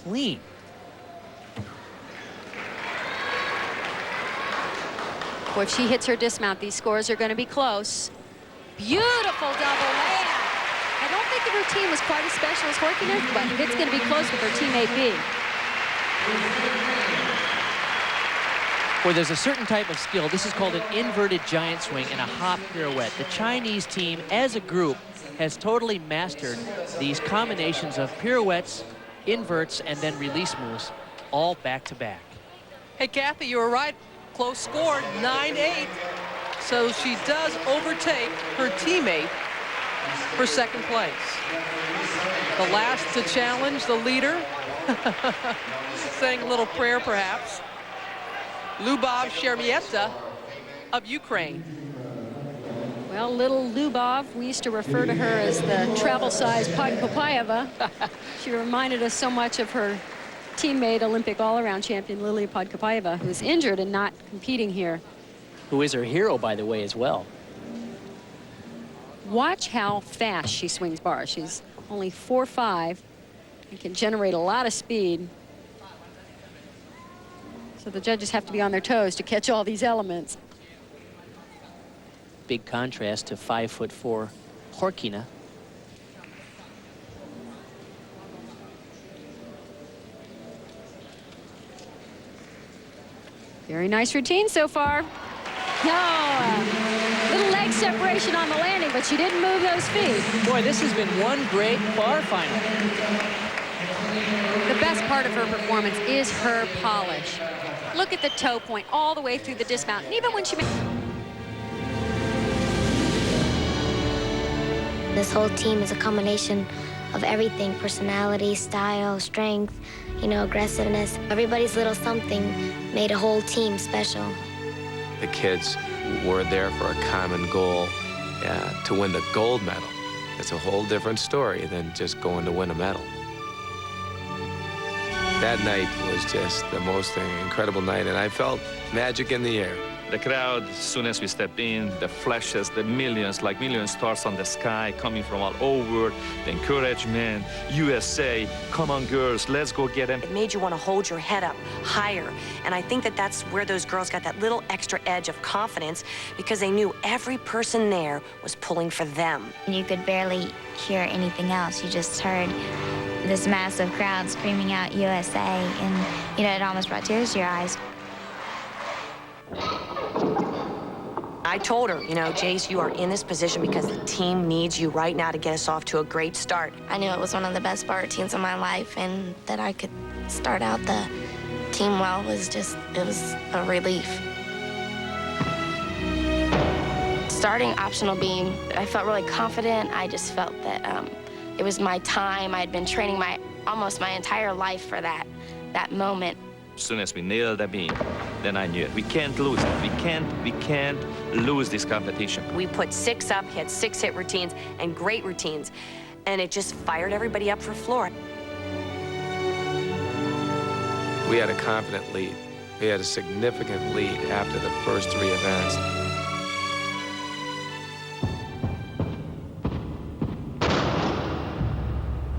clean. Boy, if she hits her dismount, these scores are going to be close. Beautiful double layup. I don't think the routine was quite as special as Horkina, but it's going to be close with her teammate B. Boy, there's a certain type of skill. This is called an inverted giant swing and a hop pirouette. The Chinese team, as a group, has totally mastered these combinations of pirouettes, inverts, and then release moves, all back-to-back. Hey, Kathy, you were right. Close score, 9-8. So she does overtake her teammate for second place. The last to challenge the leader, saying a little prayer perhaps, Lyubov Sheremeta of Ukraine. Well, little Lyubov, we used to refer to her as the travel-sized Podkopayeva. She reminded us so much of her teammate, Olympic all-around champion Lilia Podkopayeva, who's injured and not competing here. Who is her hero, by the way, as well. Watch how fast she swings bars. She's only 4'5" and can generate a lot of speed. So the judges have to be on their toes to catch all these elements. Big contrast to 5'4" Horkina. Very nice routine so far. No, little leg separation on the landing, but she didn't move those feet. Boy, this has been one great bar final. The best part of her performance is her polish. Look at the toe point all the way through the dismount, and even when she... This whole team is a combination of everything: personality, style, strength, you know, aggressiveness. Everybody's little something made a whole team special. The kids were there for a common goal to win the gold medal. It's a whole different story than just going to win a medal. That night was just the most incredible night, and I felt magic in the air. The crowd, as soon as we step in, the flashes, the millions, like million stars on the sky coming from all over, the encouragement, USA, come on girls, let's go get them. It made you want to hold your head up higher. And I think that that's where those girls got that little extra edge of confidence, because they knew every person there was pulling for them. You could barely hear anything else. You just heard this massive crowd screaming out USA, and, you know, it almost brought tears to your eyes. I told her, you know, Jace, you are in this position because the team needs you right now to get us off to a great start. I knew it was one of the best bar routines of my life, and that I could start out the team well was just, it was a relief. Starting optional beam, I felt really confident. I just felt that it was my time. I had been training almost my entire life for that moment. As soon as we nailed the beam, then I knew it. We can't lose it. We can't lose this competition. We put 6 up, had 6 hit routines and great routines, and it just fired everybody up for floor. We had a confident lead. We had a significant lead after the first 3 events.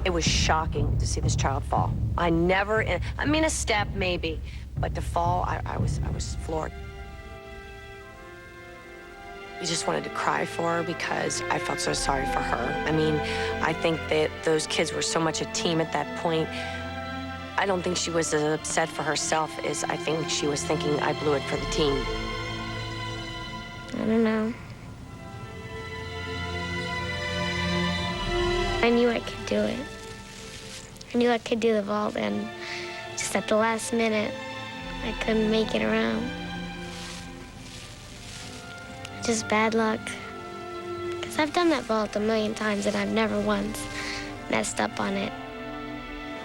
It was shocking to see this child fall. I mean, a step maybe, but to fall, I was floored. I just wanted to cry for her because I felt so sorry for her. I mean, I think that those kids were so much a team at that point. I don't think she was as upset for herself as I think she was thinking I blew it for the team. I don't know. I knew I could do it. I knew I could do the vault, and just at the last minute, I couldn't make it around. Just bad luck. Because I've done that vault a million times, and I've never once messed up on it.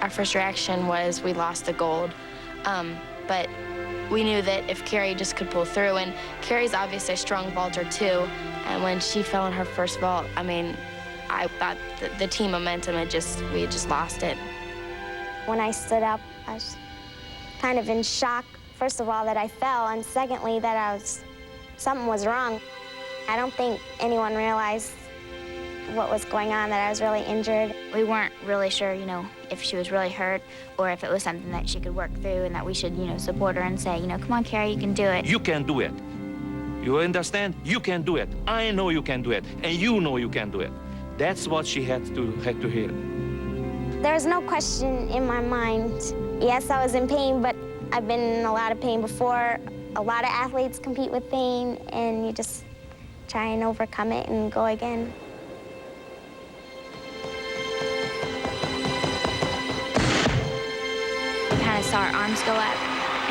Our first reaction was we lost the gold, but we knew that if Carrie just could pull through, and Carrie's obviously a strong vaulter too, and when she fell on her first vault, I mean, I thought the team momentum we had just lost it. When I stood up, I was kind of in shock, first of all, that I fell, and secondly, that something was wrong. I don't think anyone realized what was going on, that I was really injured. We weren't really sure, you know, if she was really hurt or if it was something that she could work through and that we should, you know, support her and say, you know, come on, Carrie, you can do it. You can do it. You understand? You can do it. I know you can do it, and you know you can do it. That's what she had to hear. There was no question in my mind. Yes, I was in pain, but I've been in a lot of pain before. A lot of athletes compete with pain, and you just try and overcome it and go again. We kind of saw our arms go up,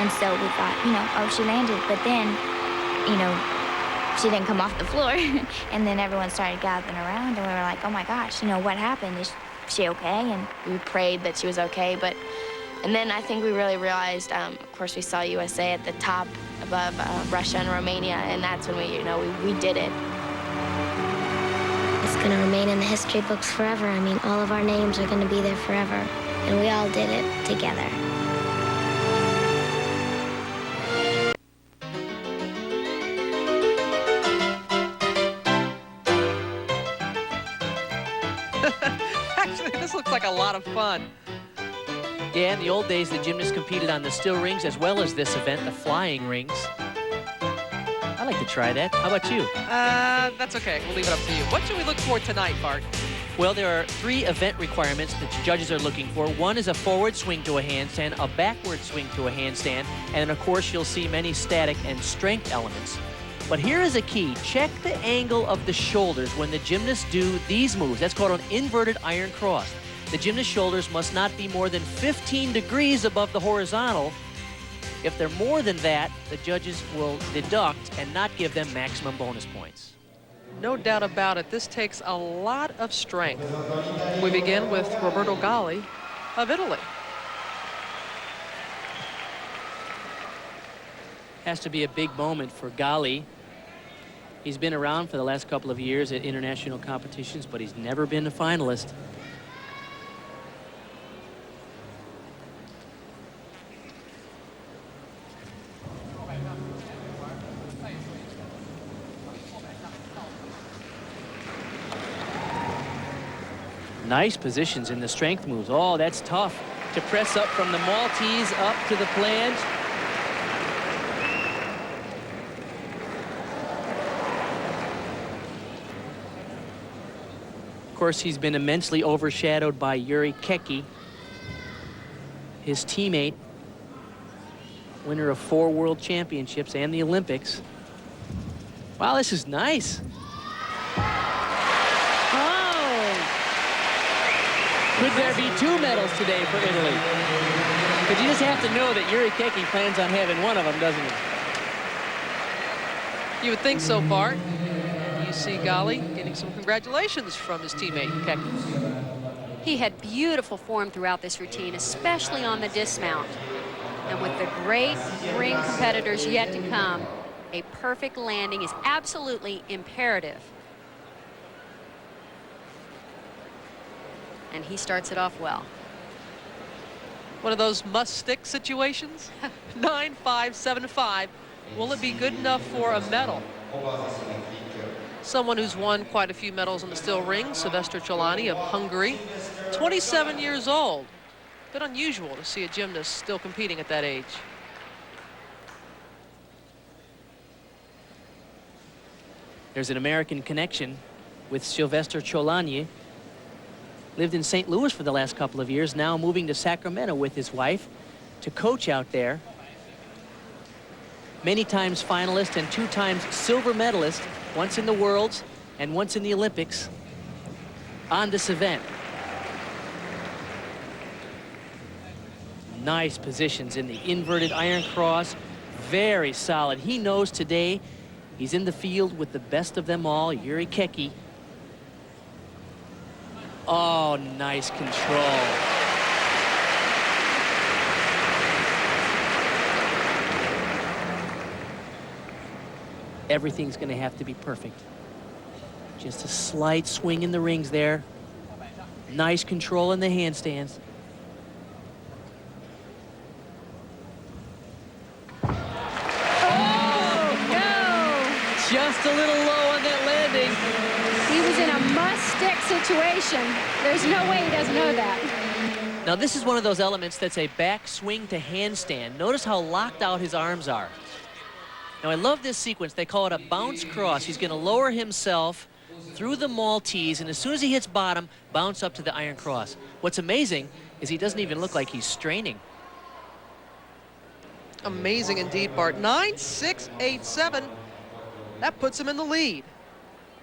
and so we thought, you know, oh, she landed. But then, you know, she didn't come off the floor, and then everyone started gathering around, and we were like, oh my gosh, you know, what happened? Is she okay? And We prayed that she was okay, and then I think we really realized, of course, we saw USA at the top above Russia and Romania, and that's when we did it. it's going to remain in the history books forever. I mean, all of our names are going to be there forever, and we all did it together. Actually, this looks like a lot of fun. Yeah, in the old days, the gymnasts competed on the still rings as well as this event, the flying rings. I'd like to try that. How about you? That's okay. We'll leave it up to you. What should we look for tonight, Bart? Well, there are 3 event requirements that the judges are looking for. One is a forward swing to a handstand, a backward swing to a handstand, and of course, you'll see many static and strength elements. But here is a key. Check the angle of the shoulders when the gymnasts do these moves. That's called an inverted iron cross. The gymnast's shoulders must not be more than 15 degrees above the horizontal. If they're more than that, the judges will deduct and not give them maximum bonus points. No doubt about it. This takes a lot of strength. We begin with Roberto Galli of Italy. Has to be a big moment for Galli. He's been around for the last couple of years at international competitions, but he's never been a finalist. Nice positions in the strength moves. Oh, that's tough to press up from the Maltese up to the flange. Of course, he's been immensely overshadowed by Yuri Keki, his teammate, winner of 4 world championships and the Olympics. Wow, this is nice. Could there be 2 medals today for Italy? But you just have to know that Yuri Keki plans on having one of them, doesn't he? You would think so, Bart. You see Galli getting some congratulations from his teammate, Keki. He had beautiful form throughout this routine, especially on the dismount. And with the great ring competitors yet to come, a perfect landing is absolutely imperative. And he starts it off well. One of those must-stick situations. 9.575. Will it be good enough for a medal? Someone who's won quite a few medals on the still ring, Szilveszter Csollany of Hungary, 27 years old. Bit unusual to see a gymnast still competing at that age. There's an American connection with Szilveszter Csollany. Lived in St. Louis for the last couple of years, now moving to Sacramento with his wife to coach out there. Many times finalist and 2 times silver medalist, once in the Worlds and once in the Olympics on this event. Nice positions in the inverted iron cross, very solid. He knows today he's in the field with the best of them all, Yuri Keki. Oh, nice control. Everything's going to have to be perfect. Just a slight swing in the rings there. Nice control in the handstands. Oh, no! Just a little low on that landing. He was in a must-stick situation. There's no way he doesn't know that. Now, this is one of those elements that's a back swing to handstand. Notice how locked out his arms are. Now, I love this sequence. They call it a bounce cross. He's going to lower himself through the Maltese, and as soon as he hits bottom, bounce up to the iron cross. What's amazing is he doesn't even look like he's straining. Amazing indeed, Bart. 9-6-8-7. That puts him in the lead.